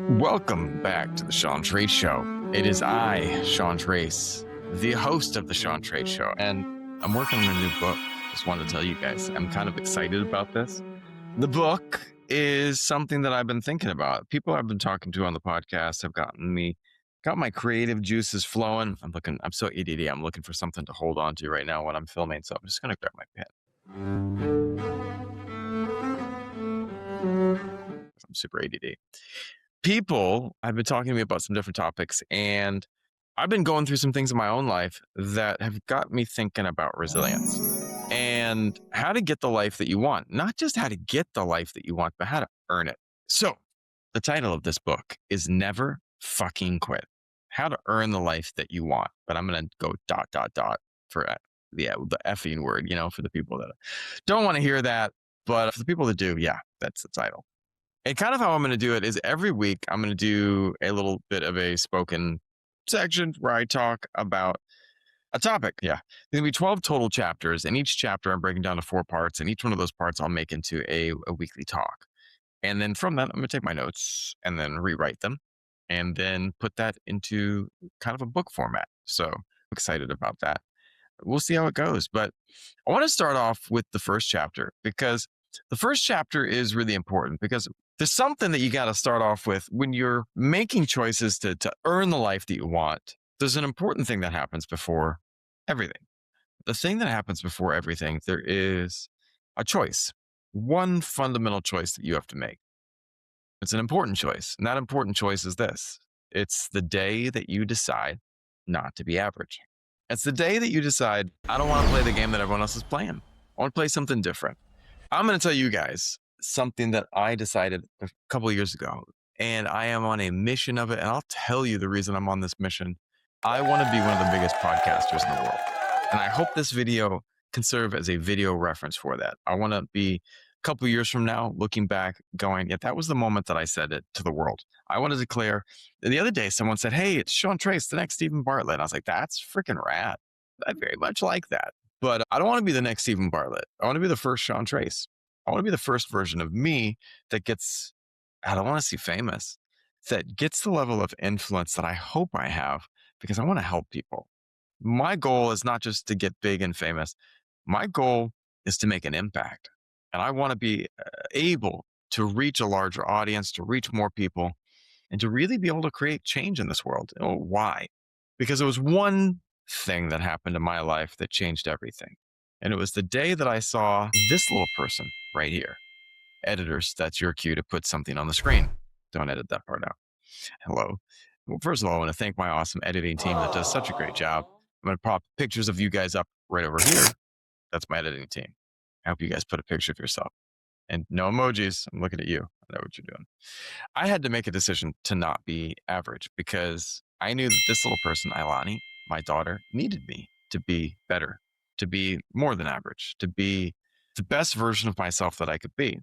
Welcome back to the Sean Trade Show. It is I, Sean Trace, the host of the Sean Trade Show, and I'm working on a new book. Just wanted to tell you guys, I'm kind of excited about this. The book is something that I've been thinking about. People I've been talking to on the podcast have got my creative juices flowing. I'm so ADD. I'm looking for something to hold on to right now when I'm filming. So I'm just going to grab my pen. I'm super ADD. People have been talking to me about some different topics, and I've been going through some things in my own life that have got me thinking about resilience and how to get the life that you want. Not just how to get the life that you want, but how to earn it. So the title of this book is Never Fucking Quit. How to earn the life that you want. But I'm going to go ... for the effing word, for the people that don't want to hear that. But for the people that do, yeah, that's the title. And kind of how I'm going to do it is every week I'm going to do a little bit of a spoken section where I talk about a topic. Yeah. There's going to be 12 total chapters, and each chapter I'm breaking down to 4 parts, and each one of those parts I'll make into a weekly talk. And then from that, I'm going to take my notes and then rewrite them and then put that into kind of a book format. So I'm excited about that. We'll see how it goes. But I want to start off with the first chapter, because the first chapter is really important, because there's something that you got to start off with when you're making choices to earn the life that you want. There's an important thing that happens before everything. The thing that happens before everything, there is a choice, one fundamental choice that you have to make. It's an important choice. And that important choice is this. It's the day that you decide not to be average. It's the day that you decide, I don't want to play the game that everyone else is playing. I want to play something different. I'm going to tell you guys something that I decided a couple of years ago, and I am on a mission of it. And I'll tell you the reason I'm on this mission. I want to be one of the biggest podcasters in the world. And I hope this video can serve as a video reference for that. I want to be a couple of years from now, looking back, going, yeah, that was the moment that I said it to the world. I want to declare. The other day, someone said, hey, it's Sean Trace, the next Stephen Bartlett. And I was like, that's freaking rad. I very much like that. But I don't want to be the next Stephen Bartlett. I want to be the first Sean Trace. I want to be the first version of me that gets, I don't want to see famous, that gets the level of influence that I hope I have, because I want to help people. My goal is not just to get big and famous. My goal is to make an impact. And I want to be able to reach a larger audience, to reach more people, and to really be able to create change in this world. Oh, why? Because there was one thing that happened in my life that changed everything. And it was the day that I saw this little person right here. Editors, that's your cue to put something on the screen. Don't edit that part out. Hello. Well, first of all, I want to thank my awesome editing team that does such a great job. I'm going to pop pictures of you guys up right over here. That's my editing team. I hope you guys put a picture of yourself. And no emojis. I'm looking at you. I know what you're doing. I had to make a decision to not be average, because I knew that this little person, Ilani, my daughter, needed me to be better, to be more than average, to be the best version of myself that I could be.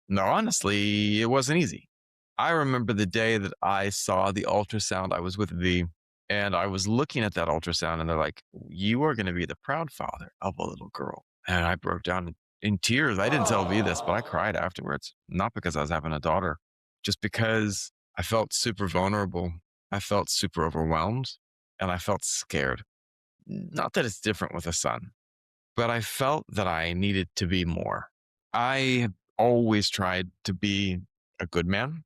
No, honestly, it wasn't easy. I remember the day that I saw the ultrasound. I was with V, and I was looking at that ultrasound, and they're like, you are going to be the proud father of a little girl. And I broke down in tears. I didn't tell V this, but I cried afterwards, not because I was having a daughter, just because I felt super vulnerable. I felt super overwhelmed, and I felt scared. Not that it's different with a son, but I felt that I needed to be more. I have always tried to be a good man,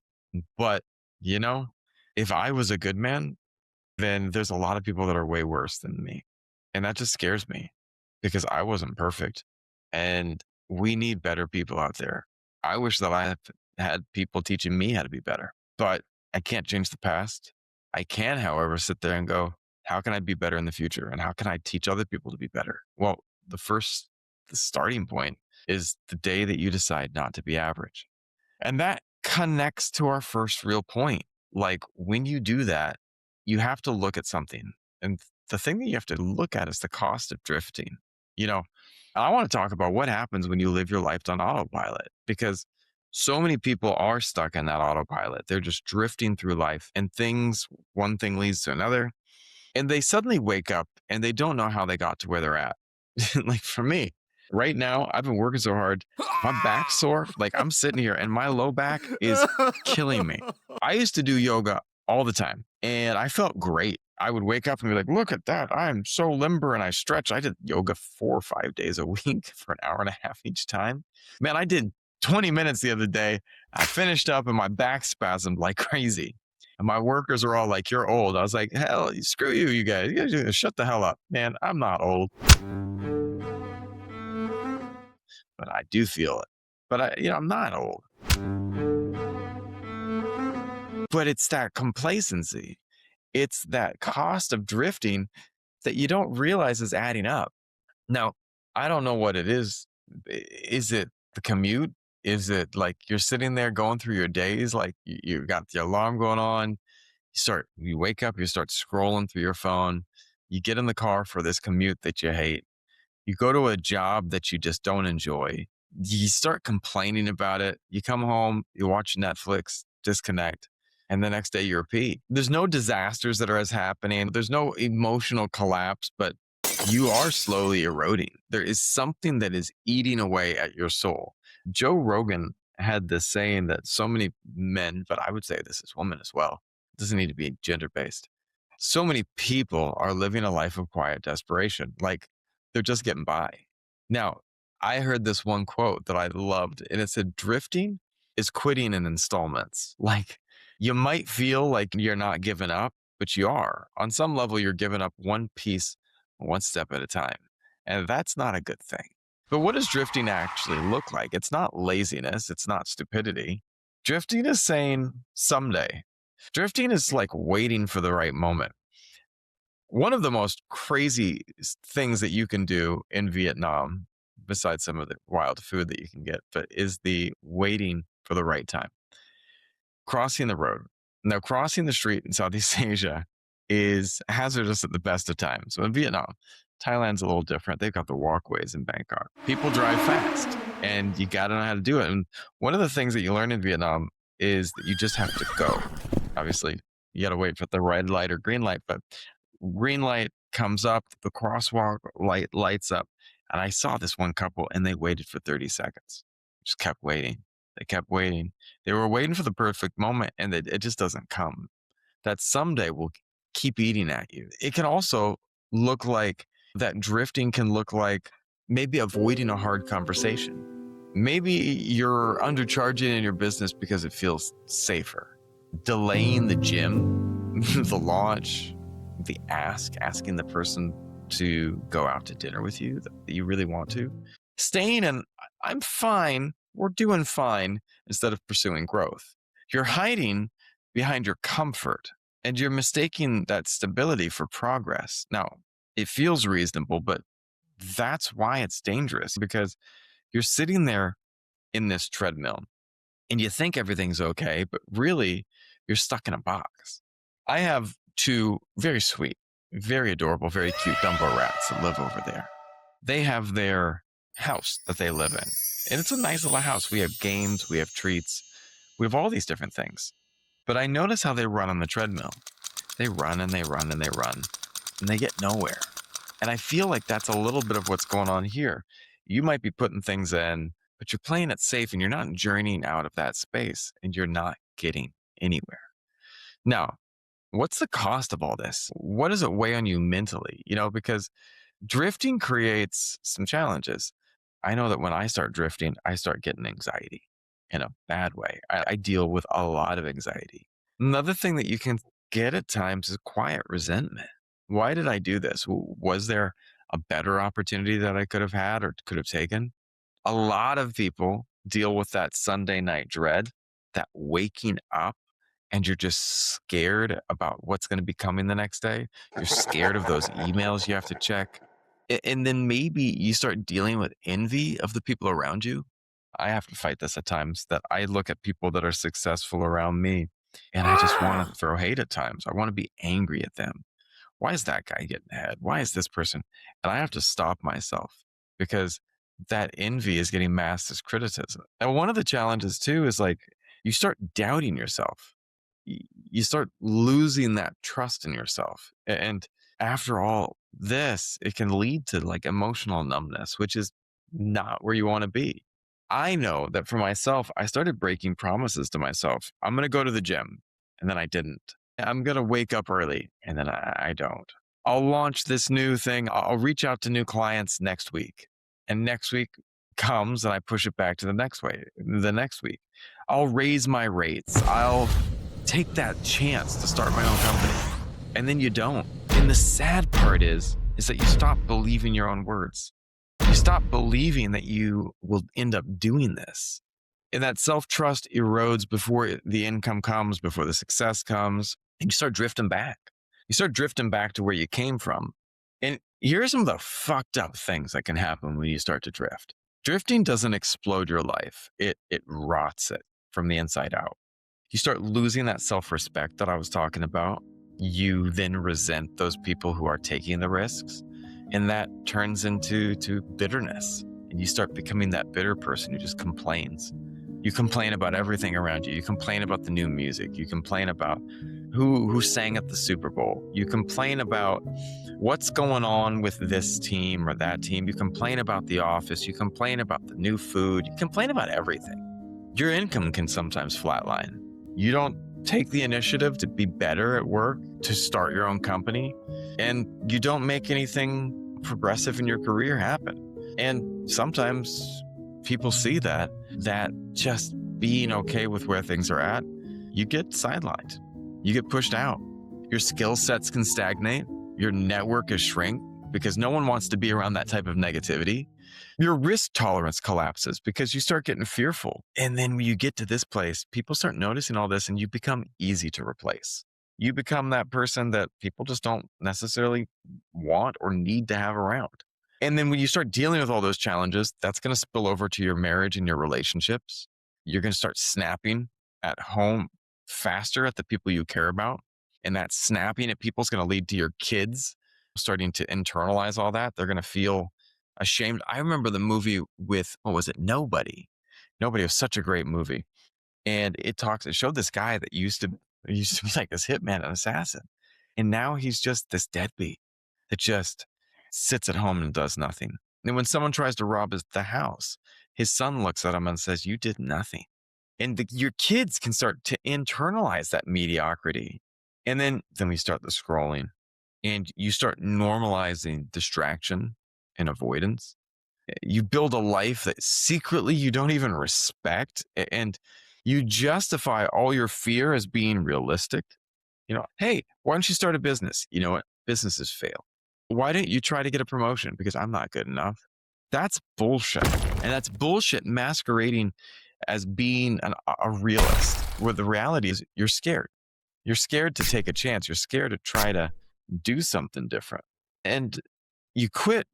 but if I was a good man, then there's a lot of people that are way worse than me. And that just scares me, because I wasn't perfect. And we need better people out there. I wish that I had people teaching me how to be better, but I can't change the past. I can, however, sit there and go, how can I be better in the future? And how can I teach other people to be better? Well, the starting point is the day that you decide not to be average. And that connects to our first real point. Like, when you do that, you have to look at something. And the thing that you have to look at is the cost of drifting. I want to talk about what happens when you live your life on autopilot, because so many people are stuck in that autopilot. They're just drifting through life, and one thing leads to another, and they suddenly wake up and they don't know how they got to where they're at. Like for me, Right now, I've been working so hard. My back's sore. Like I'm sitting here and my low back is killing me. I used to do yoga all the time and I felt great. I would wake up and be like, look at that. I'm so limber and I stretch. I did yoga 4 or 5 days a week for an hour and a half each time. Man, I did 20 minutes the other day. I finished up and my back spasmed like crazy. And my workers are all like, you're old. I was like, hell, screw you, you guys. You guys shut the hell up. Man, I'm not old, but I do feel it. But I'm not old. But it's that complacency. It's that cost of drifting that you don't realize is adding up. Now, I don't know what it is. Is it the commute? Is it like you're sitting there going through your days, like you got the alarm going on? You wake up, you start scrolling through your phone. You get in the car for this commute that you hate. You go to a job that you just don't enjoy. You start complaining about it. You come home, you watch Netflix, disconnect, and the next day you repeat. There's no disasters that are as happening. There's no emotional collapse, but you are slowly eroding. There is something that is eating away at your soul. Joe Rogan had this saying that so many men, but I would say this is women as well. It doesn't need to be gender based. So many people are living a life of quiet desperation. Like they're just getting by. Now, I heard this one quote that I loved, and it said, drifting is quitting in installments. Like you might feel like you're not giving up, but you are. On some level, you're giving up one piece, one step at a time. And that's not a good thing. But what does drifting actually look like? It's not laziness, it's not stupidity. Drifting is saying someday. Drifting is like waiting for the right moment. One of the most crazy things that you can do in Vietnam, besides some of the wild food that you can get, but is the waiting for the right time. Crossing the road. Now, crossing the street in Southeast Asia is hazardous at the best of times. So in Vietnam, Thailand's a little different. They've got the walkways in Bangkok. People drive fast and you got to know how to do it. And one of the things that you learn in Vietnam is that you just have to go. Obviously, you got to wait for the red light or green light, but green light comes up, the crosswalk light lights up. And I saw this one couple and they waited for 30 seconds. Just kept waiting. They kept waiting. They were waiting for the perfect moment and it just doesn't come. That someday will keep eating at you. It can also look like that drifting can look like maybe avoiding a hard conversation. Maybe you're undercharging in your business because it feels safer. Delaying the gym, the launch, asking the person to go out to dinner with you that you really want to. Staying in, I'm fine, we're doing fine, instead of pursuing growth. You're hiding behind your comfort and you're mistaking that stability for progress. Now, it feels reasonable, but that's why it's dangerous because you're sitting there in this treadmill and you think everything's okay, but really you're stuck in a box. I have two very sweet, very adorable, very cute Dumbo rats that live over there. They have their house that they live in. And it's a nice little house. We have games, we have treats, we have all these different things. But I notice how they run on the treadmill. They run and they run and they run, and they get nowhere. And I feel like that's a little bit of what's going on here. You might be putting things in, but you're playing it safe and you're not journeying out of that space and you're not getting anywhere. Now, what's the cost of all this? What does it weigh on you mentally? Because drifting creates some challenges. I know that when I start drifting, I start getting anxiety in a bad way. I deal with a lot of anxiety. Another thing that you can get at times is quiet resentment. Why did I do this? Was there a better opportunity that I could have had or could have taken? A lot of people deal with that Sunday night dread, that waking up and you're just scared about what's going to be coming the next day. You're scared of those emails you have to check. And then maybe you start dealing with envy of the people around you. I have to fight this at times that I look at people that are successful around me and I just want to throw hate at times. I want to be angry at them. Why is that guy getting ahead? Why is this person? And I have to stop myself because that envy is getting masked as criticism. And one of the challenges too is like you start doubting yourself. You start losing that trust in yourself. And after all this, it can lead to like emotional numbness, which is not where you want to be. I know that for myself, I started breaking promises to myself. I'm going to go to the gym. And then I didn't. I'm going to wake up early. And then I don't. I'll launch this new thing. I'll reach out to new clients next week. And next week comes and I push it back to the next week. I'll raise my rates. I'll take that chance to start my own company. And then you don't. And the sad part is that you stop believing your own words. You stop believing that you will end up doing this. And that self-trust erodes before the income comes, before the success comes, and you start drifting back. You start drifting back to where you came from. And here's some of the fucked up things that can happen when you start to drift. Drifting doesn't explode your life. It rots it from the inside out. You start losing that self-respect that I was talking about. You then resent those people who are taking the risks. And that turns into bitterness. And you start becoming that bitter person who just complains. You complain about everything around you. You complain about the new music. You complain about who sang at the Super Bowl. You complain about what's going on with this team or that team. You complain about the office. You complain about the new food. You complain about everything. Your income can sometimes flatline. You don't take the initiative to be better at work, to start your own company, and you don't make anything progressive in your career happen. And sometimes people see that just being okay with where things are at, you get sidelined, you get pushed out. Your skill sets can stagnate. Your network is shrink because no one wants to be around that type of negativity. Your risk tolerance collapses because you start getting fearful. And then when you get to this place, people start noticing all this and you become easy to replace. You become that person that people just don't necessarily want or need to have around. And then when you start dealing with all those challenges, that's going to spill over to your marriage and your relationships. You're going to start snapping at home faster at the people you care about. And that snapping at people is going to lead to your kids starting to internalize all that. They're going to feel ashamed. I remember the movie with, what was it? Nobody. Nobody was such a great movie. And it showed this guy that used to be like this hitman, an assassin. And now he's just this deadbeat that just sits at home and does nothing. And when someone tries to rob the house, his son looks at him and says, "You did nothing." And your kids can start to internalize that mediocrity. And then we start the scrolling and you start normalizing distraction and avoidance. You build a life that secretly you don't even respect, and you justify all your fear as being realistic. Hey, why don't you start a business? You know what? Businesses fail. Why don't you try to get a promotion? Because I'm not good enough. That's bullshit. And that's bullshit masquerading as being a realist, where the reality is you're scared. You're scared to take a chance. You're scared to try to do something different. And you quit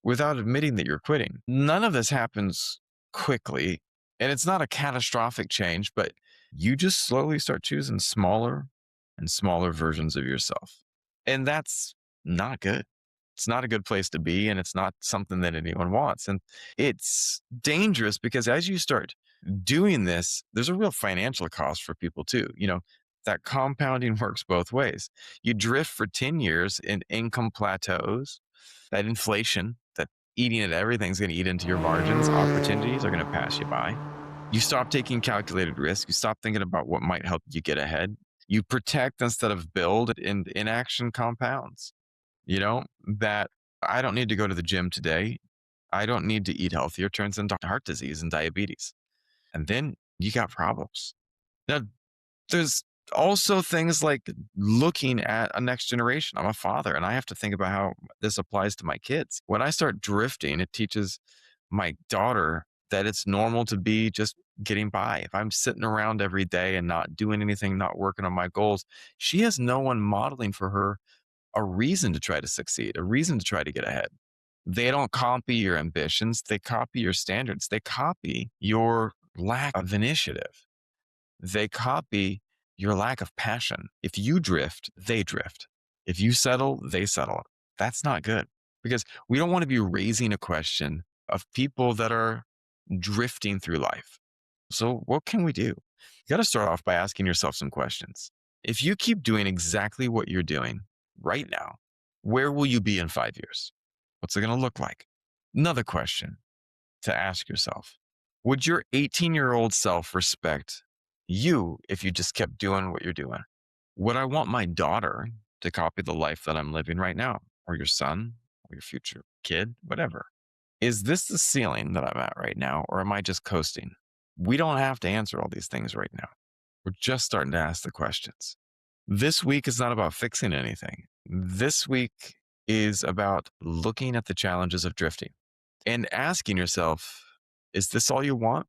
without admitting that you're quitting. None of this happens quickly. And it's not a catastrophic change, but you just slowly start choosing smaller and smaller versions of yourself. And that's not good. It's not a good place to be. And it's not something that anyone wants. And it's dangerous because as you start doing this, there's a real financial cost for people too. That compounding works both ways. You drift for 10 years in income plateaus, that inflation, that eating at everything's going to eat into your margins. Opportunities are going to pass you by. You stop taking calculated risk. You stop thinking about what might help you get ahead. You protect instead of build, and inaction compounds. That I don't need to go to the gym today. I don't need to eat healthier turns into heart disease and diabetes. And then you got problems. Now, there's also things like looking at a next generation. I'm a father and I have to think about how this applies to my kids. When I start drifting, it teaches my daughter that it's normal to be just getting by. If I'm sitting around every day and not doing anything, not working on my goals, she has no one modeling for her a reason to try to succeed, a reason to try to get ahead. They don't copy your ambitions. They copy your standards. They copy your lack of initiative. They copy your lack of passion. If you drift, they drift. If you settle, they settle. That's not good because we don't want to be raising a question of people that are drifting through life. So what can we do? You got to start off by asking yourself some questions. If you keep doing exactly what you're doing right now, where will you be in 5 years? What's it going to look like? Another question. to ask yourself, would your 18-year-old self respect you if you just kept doing what you're doing? Would I want my daughter to copy the life that I'm living right now, or your son, or your future kid, whatever? Is this the ceiling that I'm at right now, or am I just coasting? We don't have to answer all these things right now. We're just starting to ask the questions. This week is not about fixing anything. This week is about looking at the challenges of drifting and asking yourself, is this all you want,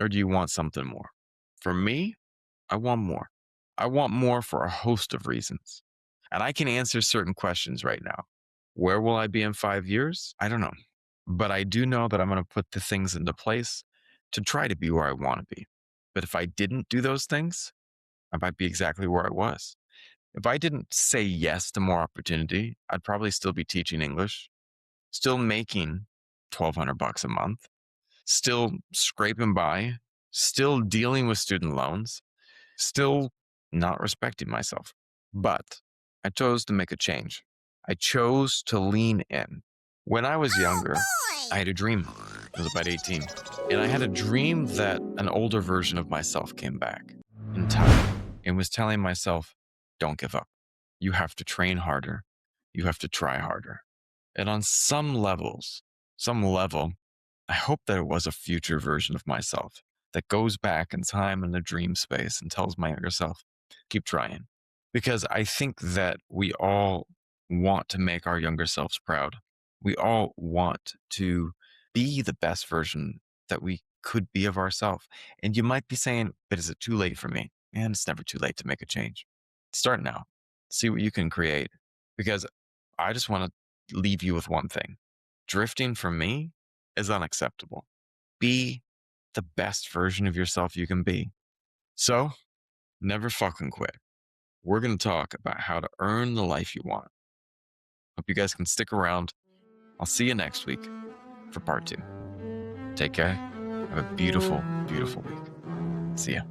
or do you want something more? For me, I want more. I want more for a host of reasons. And I can answer certain questions right now. Where will I be in 5 years? I don't know. But I do know that I'm going to put the things into place to try to be where I want to be. But if I didn't do those things, I might be exactly where I was. If I didn't say yes to more opportunity, I'd probably still be teaching English, still making $1,200 a month, still scraping by, still dealing with student loans, still not respecting myself. But I chose to make a change. I chose to lean in. When I was younger, I had a dream. I was about 18. And I had a dream that an older version of myself came back in time and was telling myself, don't give up. You have to train harder. You have to try harder. And on some level, I hope that it was a future version of myself that goes back in time in the dream space and tells my younger self, keep trying. Because I think that we all want to make our younger selves proud. We all want to be the best version that we could be of ourselves. And you might be saying, but is it too late for me? And it's never too late to make a change. Start now. See what you can create. Because I just want to leave you with one thing. Drifting for me is unacceptable. Be the best version of yourself you can be. So never fucking quit. We're going to talk about how to earn the life you want. Hope you guys can stick around. I'll see you next week for part 2. Take care. Have a beautiful, beautiful week. See ya.